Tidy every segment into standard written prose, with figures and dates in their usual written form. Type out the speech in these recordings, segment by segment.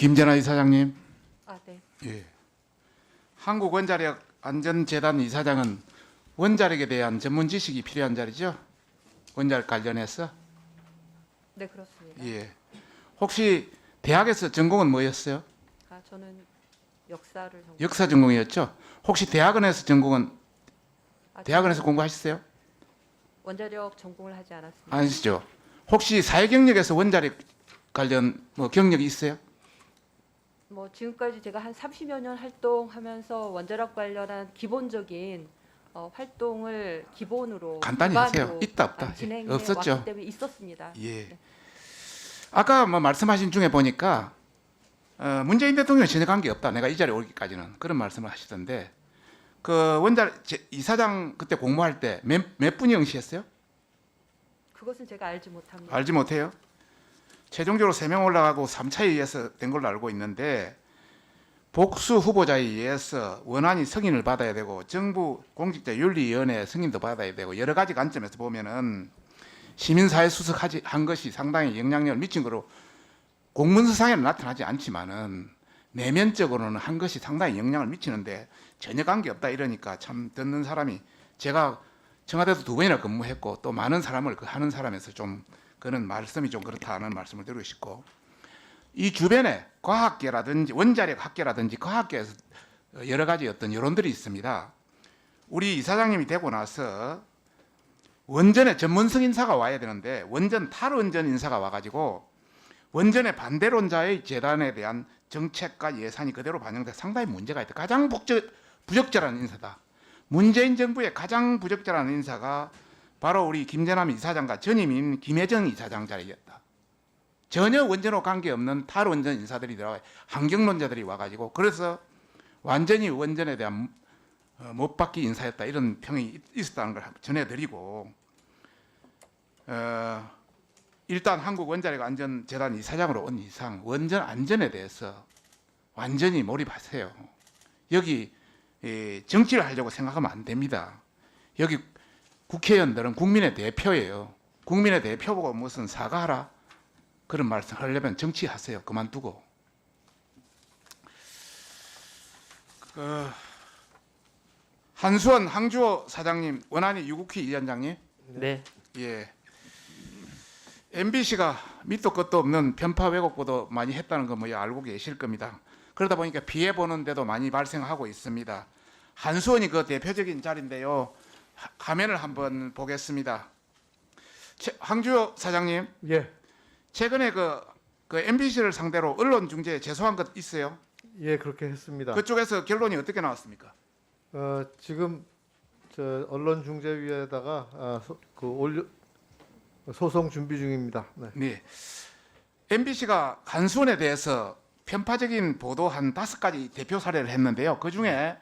김전하 이사장님. 네. 예. 한국원자력안전재단 이사장은 원자력에 대한 전문 지식이 필요한 자리죠? 원자력 관련해서? 네, 그렇습니다. 예. 혹시 대학에서 전공은 뭐였어요? 저는 역사를 전공. 역사 전공이었죠? 혹시 대학원에서 전공은 대학원에서 저는 공부하셨어요? 원자력 전공을 하지 않았습니다. 아니시죠? 혹시 사회 경력에서 원자력 관련 뭐 경력이 있어요? 지금까지 제가 한 30여 년 활동하면서 원자력 관련한 기본적인 활동을 기본으로 간단히 기반으로 하세요. 있다 없다. 진행해 없었죠? 왔기 때문에 있었습니다. 예. 네. 아까 뭐 말씀하신 중에 보니까 문재인 대통령 전혀 관계 없다. 내가 이 자리에 오기까지는 그런 말씀을 하시던데 그 원자력 이사장 그때 공모할 때 몇 분이 응시했어요? 그것은 제가 알지 못합니다. 알지 못해요. 최종적으로 3명 올라가고 3차에 의해서 된 걸로 알고 있는데 복수 후보자에 의해서 원안이 승인을 받아야 되고 정부 공직자윤리위원회 승인도 받아야 되고 여러 가지 관점에서 보면은 시민사회 수석한 것이 상당히 영향력을 미친 거로 공문서상에는 나타나지 않지만은 내면적으로는 한 것이 상당히 영향을 미치는데 전혀 관계없다 이러니까 참 듣는 사람이 제가 청와대에서 2번이나 근무했고 또 많은 사람을 하는 사람에서 좀 그런 말씀이 좀 그렇다는 말씀을 드리고 싶고 이 주변에 과학계라든지 원자력 학계라든지 과학계에서 여러 가지 어떤 여론들이 있습니다. 우리 이사장님이 되고 나서 원전에 전문성 인사가 와야 되는데 원전 탈원전 인사가 와가지고 원전의 반대론자의 재단에 대한 정책과 예산이 그대로 반영돼 상당히 문제가 있다. 가장 부적절한 인사다. 문재인 정부의 가장 부적절한 인사가 바로 우리 김전남 이사장과 전임인 김혜정 이사장 자리였다. 전혀 원전과 관계없는 탈원전 인사들이 들어와 환경론자들이 와가지고 그래서 완전히 원전에 대한 못 받기 인사였다 이런 평이 있었다는 걸 전해드리고 일단 한국원자력안전재단 이사장으로 온 이상 원전 안전에 대해서 완전히 몰입하세요. 여기 정치를 하려고 생각하면 안 됩니다. 여기 국회의원들은 국민의 대표예요. 국민의 대표 보고 무슨 사과하라 그런 말씀 하려면 정치하세요. 그만두고. 한수원 항주호 사장님, 원안이 유국희 위원장님. 네. 예. MBC가 밑도 끝도 없는 편파 왜곡 보도 많이 했다는 거 뭐 알고 계실 겁니다. 그러다 보니까 피해 보는 데도 많이 발생하고 있습니다. 한수원이 그 대표적인 자리인데요. 화면을 한번 보겠습니다. 황주호 사장님, 예. 최근에 그 MBC를 상대로 언론 중재에 제소한 것 있어요? 예, 그렇게 했습니다. 그쪽에서 결론이 어떻게 나왔습니까? 지금 저 언론중재위에다가 소송 준비 중입니다. 네. 네. MBC가 한수원에 대해서 편파적인 보도 한 5가지 대표 사례를 했는데요. 그 중에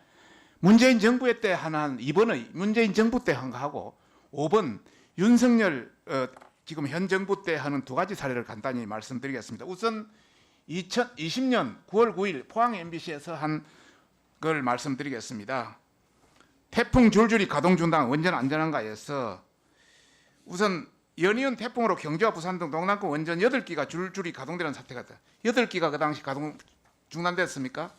문재인 정부 때 한 2번의 문재인 정부 때 한 거하고 5번 윤석열 지금 현 정부 때 하는 2가지 사례를 간단히 말씀드리겠습니다. 우선 2020년 9월 9일 포항 MBC에서 한 걸 말씀드리겠습니다. 태풍 줄줄이 가동 중단 원전 안전한가에서 우선 연이은 태풍으로 경주와 부산 등 동남권 원전 8기가 줄줄이 가동되는 사태가 있다. 8기가 그 당시 가동 중단됐습니까?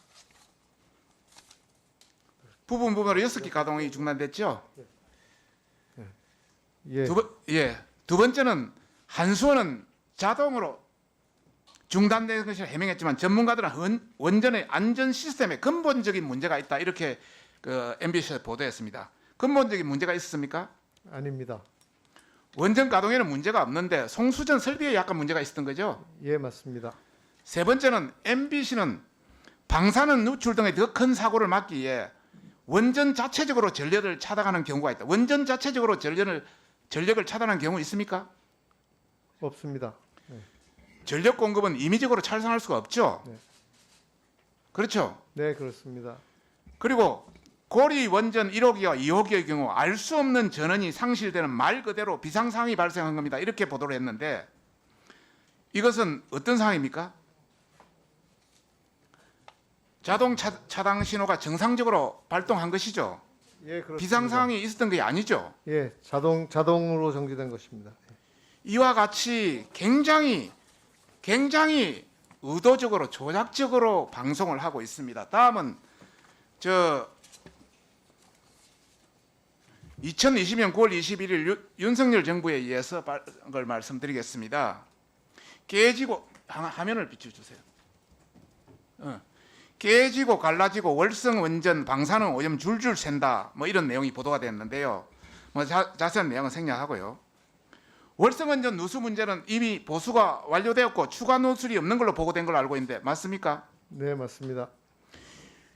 부분으로 6기 가동이 중단됐죠? 예. 두 번째는 한수원은 자동으로 중단된 것을 해명했지만 전문가들은 원전의 안전 시스템에 근본적인 문제가 있다 이렇게 그 MBC에서 보도했습니다. 근본적인 문제가 있었습니까? 아닙니다. 원전 가동에는 문제가 없는데 송수전 설비에 약간 문제가 있었던 거죠. 예, 맞습니다. 세 번째는 MBC는 방사능 누출 등의 더 큰 사고를 막기 위해 원전 자체적으로 전력을 차단하는 경우가 있다. 원전 자체적으로 전력을 차단하는 경우 있습니까? 없습니다. 네. 전력 공급은 임의적으로 찰상할 수가 없죠. 네. 그렇죠. 네, 그렇습니다. 그리고 고리 원전 1호기와 2호기의 경우 알 수 없는 전원이 상실되는 말 그대로 비상상황이 발생한 겁니다. 이렇게 보도를 했는데 이것은 어떤 상황입니까? 자동 차단 신호가 정상적으로 발동한 것이죠. 예, 그렇습니다. 비상 상황이 있었던 게 아니죠. 예, 자동으로 정지된 것입니다. 이와 같이 굉장히 의도적으로 조작적으로 방송을 하고 있습니다. 다음은 2020년 9월 21일 윤석열 정부에 의해서 걸 말씀드리겠습니다. 깨지고 화면을 비춰주세요. 깨지고 갈라지고 월성 원전 방사능 오염 줄줄 샌다. 뭐 이런 내용이 보도가 됐는데요. 뭐 자세한 내용은 생략하고요. 월성 원전 누수 문제는 이미 보수가 완료되었고 추가 누출이 없는 걸로 보고된 걸로 알고 있는데 맞습니까? 네, 맞습니다.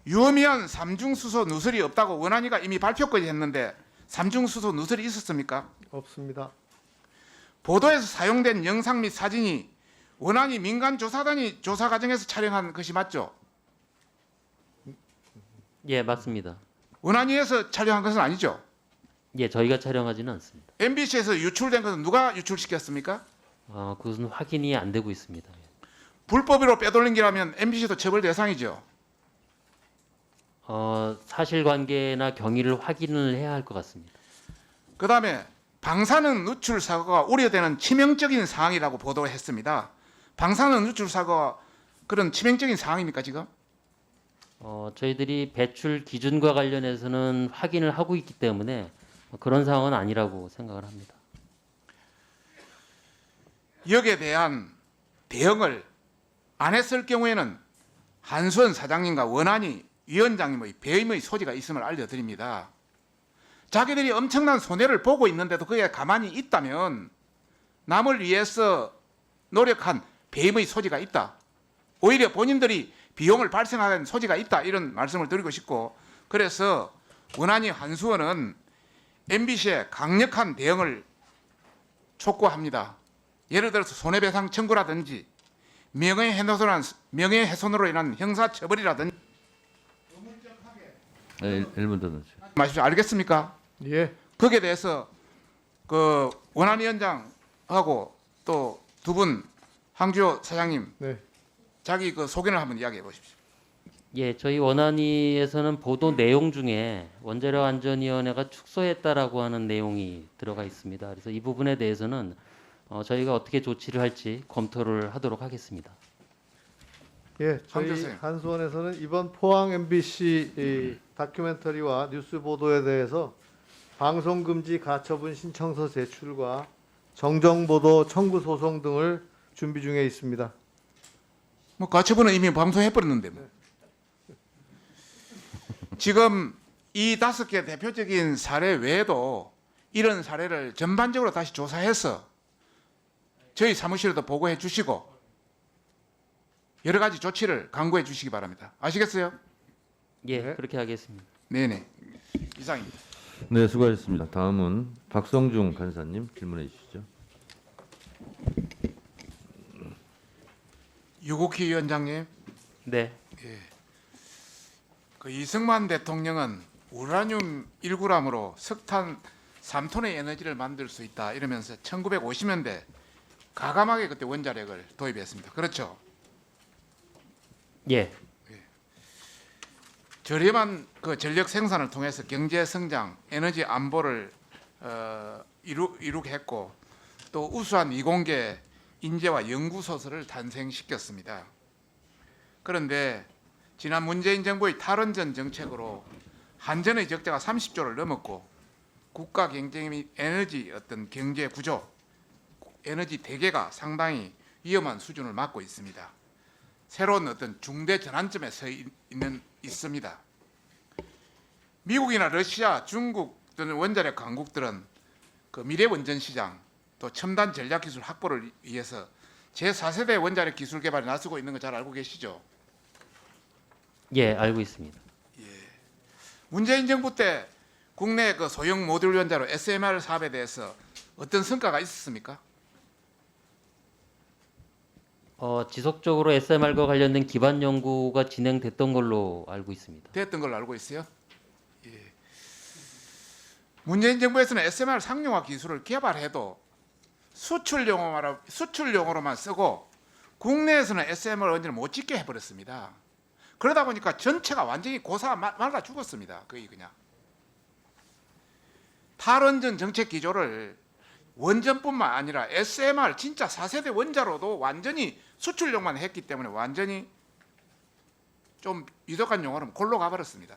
유의미한 삼중수소 누설이 없다고 원안위가 이미 발표까지 했는데 삼중수소 누설이 있었습니까? 없습니다. 보도에서 사용된 영상 및 사진이 원안위 민간조사단이 조사 과정에서 촬영한 것이 맞죠? 예, 맞습니다. 원안위에서 촬영한 것은 아니죠? 예, 저희가 촬영하지는 않습니다. MBC에서 유출된 것은 누가 유출시켰습니까? 그것은 확인이 안 되고 있습니다. 불법으로 빼돌린 게라면 MBC도 처벌 대상이죠. 사실관계나 경위를 확인을 해야 할 것 같습니다. 그다음에 방사능 누출 사고가 우려되는 치명적인 사항이라고 보도했습니다. 방사능 누출 사고가 그런 치명적인 사항입니까 지금? 저희들이 배출 기준과 관련해서는 확인을 하고 있기 때문에 그런 상황은 아니라고 생각을 합니다. 여기에 대한 대응을 안 했을 경우에는 한수원 사장님과 원안위 위원장님의 배임의 소지가 있음을 알려드립니다. 자기들이 엄청난 손해를 보고 있는데도 그게 가만히 있다면 남을 위해서 노력한 배임의 소지가 있다. 오히려 본인들이 비용을 발생하는 소지가 있다. 이런 말씀을 드리고 싶고, 그래서 원안위 한수원은 MBC의 강력한 대응을 촉구합니다. 예를 들어서 손해배상 청구라든지 명예훼손으로 인한 형사처벌이라든지. 네, 1분 더 넣죠. 마십시오. 알겠습니까? 예, 거기에 대해서 그 원안위원장하고 또 두 분 황주호 사장님 네, 자기 그 소견을 한번 이야기해 보십시오. 예, 저희 원안위에서는 보도 내용 중에 원자력 안전위원회가 축소했다라고 하는 내용이 들어가 있습니다. 그래서 이 부분에 대해서는 저희가 어떻게 조치를 할지 검토를 하도록 하겠습니다. 예. 황 저희 교수님. 한수원에서는 이번 포항 MBC 이 다큐멘터리와 뉴스 보도에 대해서 방송 금지 가처분 신청서 제출과 정정 보도 청구 소송 등을 준비 중에 있습니다. 뭐 가처분은 이미 방송해 버렸는데 뭐. 지금 이 5개 대표적인 사례 외에도 이런 사례를 전반적으로 다시 조사해서 저희 사무실에도 보고해 주시고 여러 가지 조치를 강구해 주시기 바랍니다. 아시겠어요? 예, 네. 그렇게 하겠습니다. 네네. 이상입니다. 네, 수고하셨습니다. 다음은 박성중 간사님 질문해 주시죠. 유국희 위원장님, 네, 그 이승만 대통령은 우라늄 1g으로 석탄 3톤의 에너지를 만들 수 있다 이러면서 1950년대 가감하게 그때 원자력을 도입했습니다. 그렇죠? 예, 저렴한 그 전력 생산을 통해서 경제 성장, 에너지 안보를 이루게 했고 또 우수한 이공계 인재와 연구소설을 탄생시켰습니다. 그런데 지난 문재인 정부의 탈원전 정책으로 한전의 적자가 30조를 넘었고 국가 경쟁 및 에너지 어떤 경제 구조, 에너지 대개가 상당히 위험한 수준을 맞고 있습니다. 새로운 어떤 중대 전환점에 있습니다. 미국이나 러시아, 중국 또는 원자력 강국들은 그 미래 원전 시장 또 첨단 전략 기술 확보를 위해서 제4세대 원자력 기술 개발에 나서고 있는 거 잘 알고 계시죠? 예, 알고 있습니다. 문재인 정부 때 국내 그 소형 모듈 원자로 SMR 사업에 대해서 어떤 성과가 있었습니까? 지속적으로 SMR과 관련된 기반 연구가 진행됐던 걸로 알고 있습니다. 됐던 걸로 알고 있어요. 예. 문재인 정부에서는 SMR 상용화 기술을 개발해도 수출용으로만 쓰고 국내에서는 SMR 원전을 못 짓게 해버렸습니다. 그러다 보니까 전체가 완전히 말라 죽었습니다. 거의 그냥 탈원전 정책 기조를 원전뿐만 아니라 SMR 진짜 4세대 원자로도 완전히 수출용만 했기 때문에 완전히 좀 유독한 용어로 골로 가버렸습니다.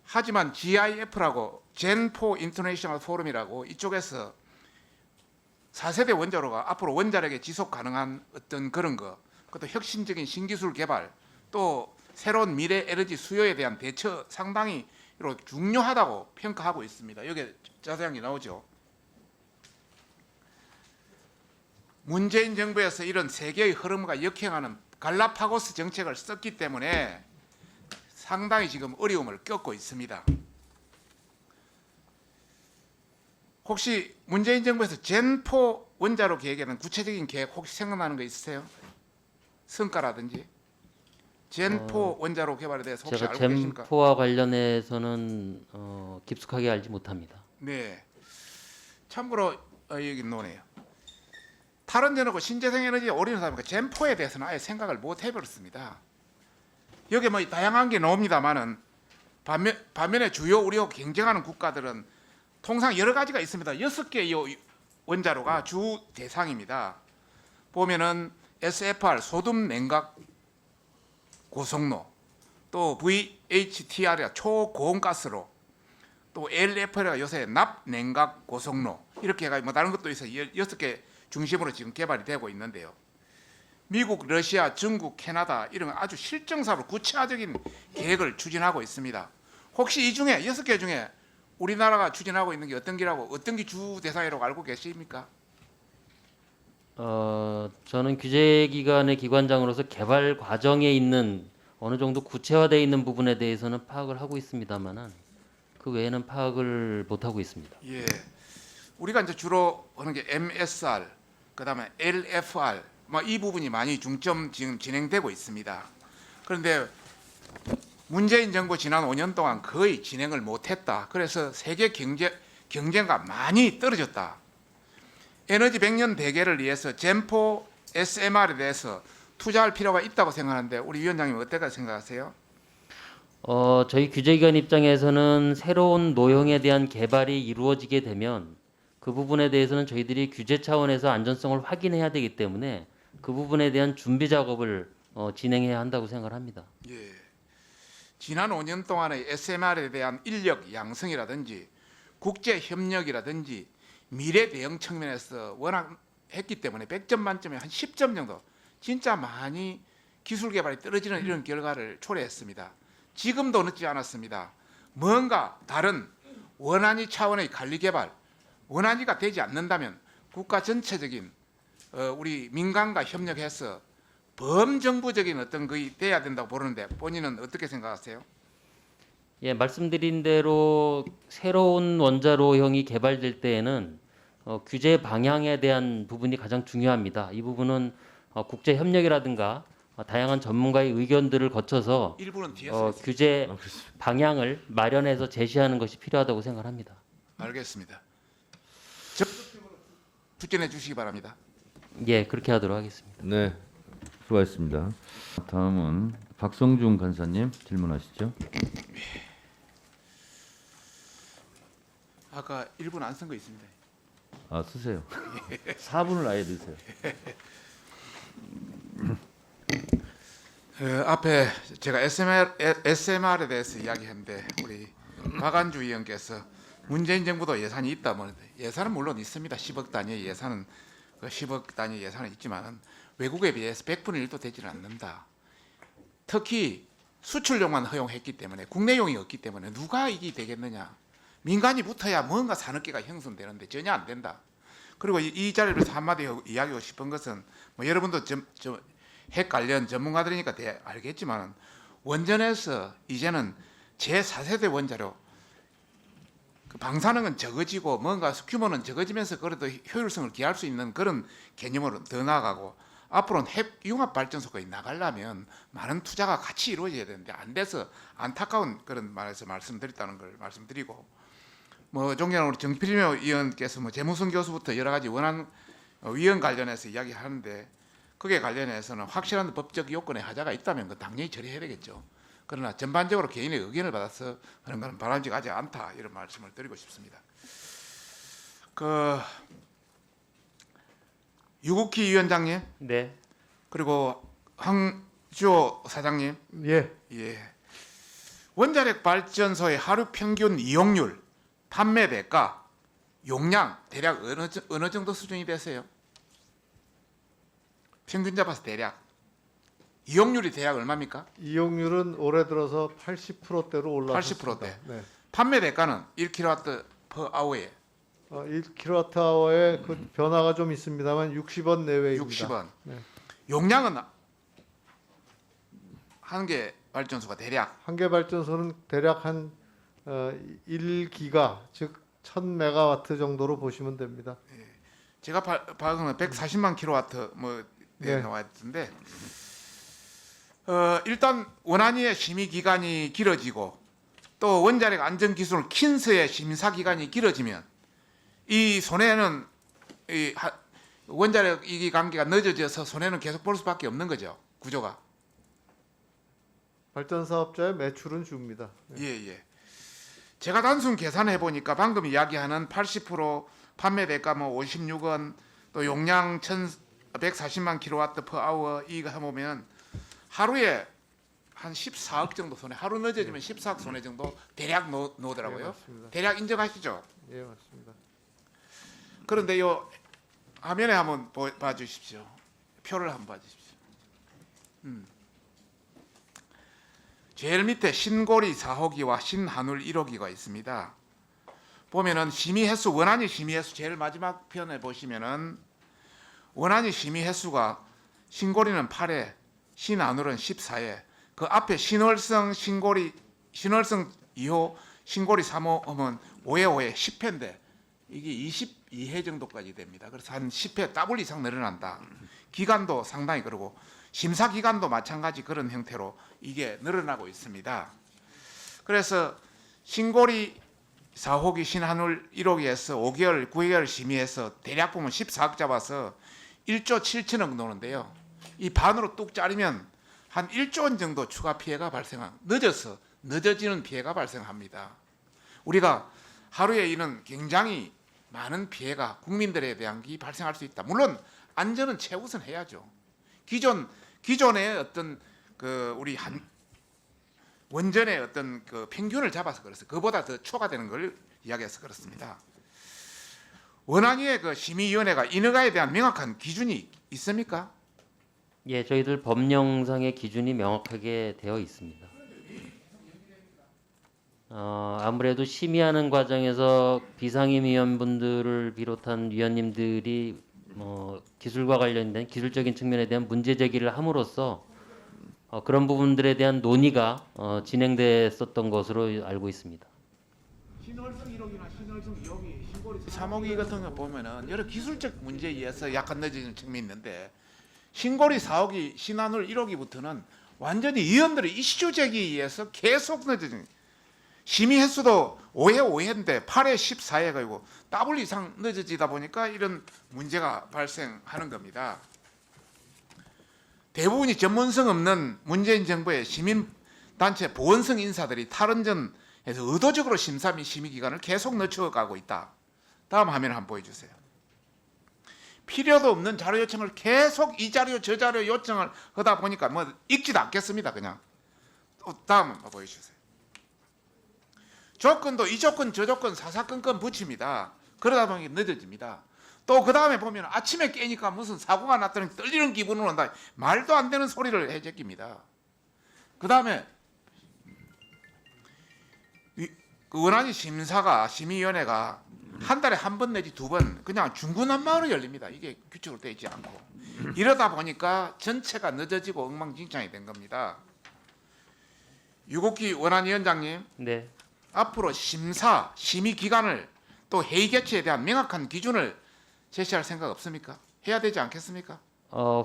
하지만 GIF라고 젠4 인터내셔널 포럼이라고 이쪽에서 4세대 원자로가 앞으로 원자력에 지속 가능한 어떤 그런 거, 그것도 혁신적인 신기술 개발, 또 새로운 미래 에너지 수요에 대한 대처 상당히 중요하다고 평가하고 있습니다. 여기 자세하게 나오죠. 문재인 정부에서 이런 세계의 흐름과 역행하는 갈라파고스 정책을 썼기 때문에 상당히 지금 어려움을 겪고 있습니다. 혹시 문재인 정부에서 젠4 원자로 계획에 대한 구체적인 계획 혹시 생각나는 거 있으세요? 성과라든지 젠4 원자로 개발에 대해서 혹시 제가 알고 계십니까? 젠포와 관련해서는 깊숙하게 알지 못합니다. 네. 참고로 여기 노네요. 탈원전하고 신재생에너지에 올인을 하니까 젠4에 대해서는 아예 생각을 못 해버렸습니다. 여기 뭐 다양한 게 나옵니다만은 반면에 주요 우리하고 경쟁하는 국가들은 통상 여러 가지가 있습니다. 6개의 원자로가 주 대상입니다. 보면은 SFR 소둠 냉각 고속로, 또 VHTR이 초고온가스로, 또 LFR가 요새 납 냉각 고속로 이렇게 해가지고 뭐 다른 것도 있어요. 6개 중심으로 지금 개발이 되고 있는데요. 미국, 러시아, 중국, 캐나다 이런 아주 실정사로 구체화적인 계획을 추진하고 있습니다. 혹시 이 중에 6개 중에 우리나라가 추진하고 있는 게 어떤 게라고 어떤 게 주 대상이라고 알고 계십니까? 저는 규제기관의 기관장으로서 개발 과정에 있는 어느 정도 구체화되어 있는 부분에 대해서는 파악을 하고 있습니다만은 그 외에는 파악을 못 하고 있습니다. 예, 우리가 이제 주로 하는 게 MSR, 그다음에 LFR, 뭐 이 부분이 많이 중점 지금 진행되고 있습니다. 그런데 문재인 정부 지난 5년 동안 거의 진행을 못했다. 그래서 세계 경쟁과 많이 떨어졌다. 에너지 100년 대계를 위해서 젠4 SMR에 대해서 투자할 필요가 있다고 생각하는데 우리 위원장님 어떻게 생각하세요? 저희 규제기관 입장에서는 새로운 노형에 대한 개발이 이루어지게 되면 그 부분에 대해서는 저희들이 규제 차원에서 안전성을 확인해야 되기 때문에 그 부분에 대한 준비 작업을 진행해야 한다고 생각을 합니다. 예. 지난 5년 동안의 SMR에 대한 인력 양성이라든지 국제 협력이라든지 미래 대응 측면에서 워낙 했기 때문에 100점 만점에 한 10점 정도 진짜 많이 기술 개발이 떨어지는 이런 결과를 초래했습니다. 지금도 늦지 않았습니다. 뭔가 다른 원안위 차원의 관리 개발, 원안위가 되지 않는다면 국가 전체적인 우리 민간과 협력해서 범정부적인 어떤 것이 돼야 된다고 보는데 본인은 어떻게 생각하세요? 예, 말씀드린 대로 새로운 원자로형이 개발될 때에는 규제 방향에 대한 부분이 가장 중요합니다. 이 부분은 국제 협력이라든가 다양한 전문가의 의견들을 거쳐서 일부는 뒤에서 규제 방향을 마련해서 제시하는 것이 필요하다고 생각합니다. 알겠습니다. 적극적으로 추진해 주시기 바랍니다. 예, 그렇게 하도록 하겠습니다. 네, 수고하셨습니다. 다음은 박성중 간사님 질문하시죠. 아까 1분 안 쓴 거 있습니다. 아, 쓰세요. 4분을 아예 넣으세요. 앞에 제가 SMR에 대해서 이야기했는데 우리 박안주 의원께서 문재인 정부도 예산이 있다 뭐 예산은 물론 있습니다. 10억 단위의 예산은 10억 단위 예산은 있지만 외국에 비해서 100분의 1도 되지는 않는다. 특히 수출용만 허용했기 때문에 국내용이 없기 때문에 누가 이게 되겠느냐. 민간이 붙어야 뭔가 산업계가 형성되는데 전혀 안 된다. 그리고 이 자리에서 한마디 이야기하고 싶은 것은 뭐 여러분도 핵 관련 전문가들이니까 알겠지만 원전에서 이제는 제4세대 원자로 그 방사능은 적어지고 뭔가 규모는 적어지면서 그래도 효율성을 기할 수 있는 그런 개념으로 더 나아가고 앞으로는 핵 융합 발전소까지 나가려면 많은 투자가 같이 이루어져야 되는데 안 돼서 안타까운 그런 말에서 말씀드렸다는 걸 말씀드리고 뭐 존경하는 우리 정필묘 의원께서 뭐 재무성 교수부터 여러 가지 원안 위원 관련해서 이야기하는데 그게 관련해서는 확실한 법적 요건에 하자가 있다면 그 당연히 처리해야 되겠죠. 그러나 전반적으로 개인의 의견을 받아서 그런 것은 바람직하지 않다 이런 말씀을 드리고 싶습니다. 그 유국희 위원장님 네. 그리고 황주호 사장님, 예. 원자력 발전소의 하루 평균 이용률, 판매 대가, 용량 대략 어느 정도 수준이 되세요? 평균 잡아서 대략 이용률이 대략 얼마입니까? 이용률은 올해 들어서 80%대로 올라섰습니다. 80%대. 네. 판매 대가는 1kW/h에 1kWh의 그 변화가 좀 있습니다만 60원 내외입니다. 60원. 네. 용량은 한 개 발전소가 대략 한 개 발전소는 대략 한 1기가 즉 1000메가와트 정도로 보시면 됩니다. 제가 봐서는 140만 킬로와트 뭐 네. 나와 있던데 일단 원안위의 심의 기간이 길어지고 또 원자력 안전 기술 킨스의 심사 기간이 길어지면 이 손해는 원자력 이기 관계가 늦어져서 손해는 계속 볼 수밖에 없는 거죠. 구조가. 발전 사업자의 매출은 줍니다. 예. 제가 단순 계산해 보니까 방금 이야기하는 80% 판매 대가 뭐 56원 또 용량 140만 kWh 이거 해보면 하루에 한 14억 정도 손해. 하루 늦어지면 14억 손해 정도 대략 나오더라고요. 네, 맞습니다. 대략 인정하시죠? 예, 맞습니다. 그런데 요 화면에 한번 봐주십시오. 표를 한번 봐주십시오. 제일 밑에 신고리 4호기와 신한울 1호기가 있습니다. 보면은 심의 횟수 원안위 심의 횟수 제일 마지막 편에 보시면은 원안위 심의 횟수가 신고리는 8회, 신한울은 14회. 그 앞에 신월성 2호, 신고리 3호 하면 5회 10회인데 이게 22회 정도까지 됩니다. 그래서 한 10회 더블 이상 늘어난다. 기간도 상당히 그러고 심사 기간도 마찬가지 그런 형태로 이게 늘어나고 있습니다. 그래서 신고리 4호기 신한울 1호기에서 5개월, 9개월 심의해서 대략 보면 14억 잡아서 1조 7천억 노는데요. 이 반으로 뚝 자르면 한 1조 원 정도 추가 피해가 늦어지는 피해가 발생합니다. 우리가 하루에 이런 굉장히 많은 피해가 국민들에 대한 게 발생할 수 있다. 물론 안전은 최우선 해야죠. 기존의 어떤 그 우리 원전의 어떤 그 평균을 잡아서 그래서 그보다 더 초과되는 걸 이야기해서 그렇습니다. 원안위의 그 심의위원회가 인허가에 대한 명확한 기준이 있습니까? 예, 저희들 법령상의 기준이 명확하게 되어 있습니다. 아무래도 심의하는 과정에서 비상임위원분들을 비롯한 위원님들이 기술과 관련된 기술적인 측면에 대한 문제 제기를 함으로써 그런 부분들에 대한 논의가 진행됐었던 것으로 알고 있습니다. 신월성 1호기나 신월성 2호기, 신고리 3호기 같은 거 보면은 여러 기술적 문제에 의해서 약간 늦어지는 측면이 있는데 신고리 4호기, 신한울 1호기부터는 완전히 위원들의 이슈 제기에 의해서 계속 늦어지는 심의 횟수도 5회 5회인데 8회 14회가 이고 더블 이상 늦어지다 보니까 이런 문제가 발생하는 겁니다. 대부분이 전문성 없는 문재인 정부의 시민단체 보원성 인사들이 탈원전에서 의도적으로 심사 및 심의 기간을 계속 늦춰가고 있다. 다음 화면을 한번 보여주세요. 필요도 없는 자료 요청을 계속 이 자료 저 자료 요청을 하다 보니까 뭐 읽지도 않겠습니다. 그냥 또 다음 한번 보여주세요. 조건도 이 조건 저 조건 사사건건 붙입니다. 그러다 보니 늦어집니다. 또 그 다음에 보면 아침에 깨니까 무슨 사고가 났더니 떨리는 기분으로 온다. 말도 안 되는 소리를 해제깁니다. 그 다음에 원안위 심의위원회가 한 달에 한 번 내지 두 번 그냥 중구난방으로 열립니다. 이게 규칙으로 되어 있지 않고 이러다 보니까 전체가 늦어지고 엉망진창이 된 겁니다. 유국희 원안위원장님, 네. 앞으로 심의 기간을 또 회의 개최에 대한 명확한 기준을 제시할 생각 없습니까? 해야 되지 않겠습니까?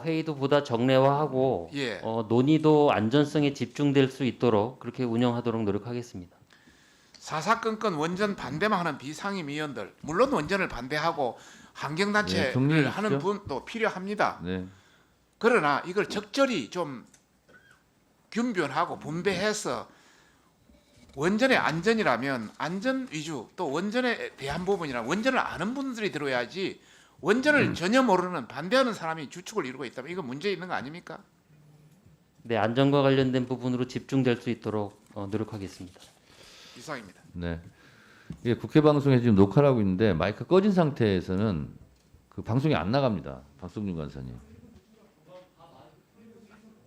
회의도 보다 정례화하고 예. 논의도 안전성에 집중될 수 있도록 그렇게 운영하도록 노력하겠습니다. 사사건건 원전 반대만 하는 비상임위원들, 물론 원전을 반대하고 환경단체를 네, 정리해 주시죠. 하는 분도 필요합니다. 네. 그러나 이걸 적절히 좀 균변하고 분배해서 원전의 안전이라면 안전 위주 또 원전에 대한 부분이랑 원전을 아는 분들이 들어야지 원전을 전혀 모르는 반대하는 사람이 주축을 이루고 있다면 이거 문제 있는 거 아닙니까? 네, 안전과 관련된 부분으로 집중될 수 있도록 노력하겠습니다. 이상입니다. 네. 이게 국회 방송에 지금 녹화를 하고 있는데 마이크 꺼진 상태에서는 그 방송이 안 나갑니다. 박성준 간사님.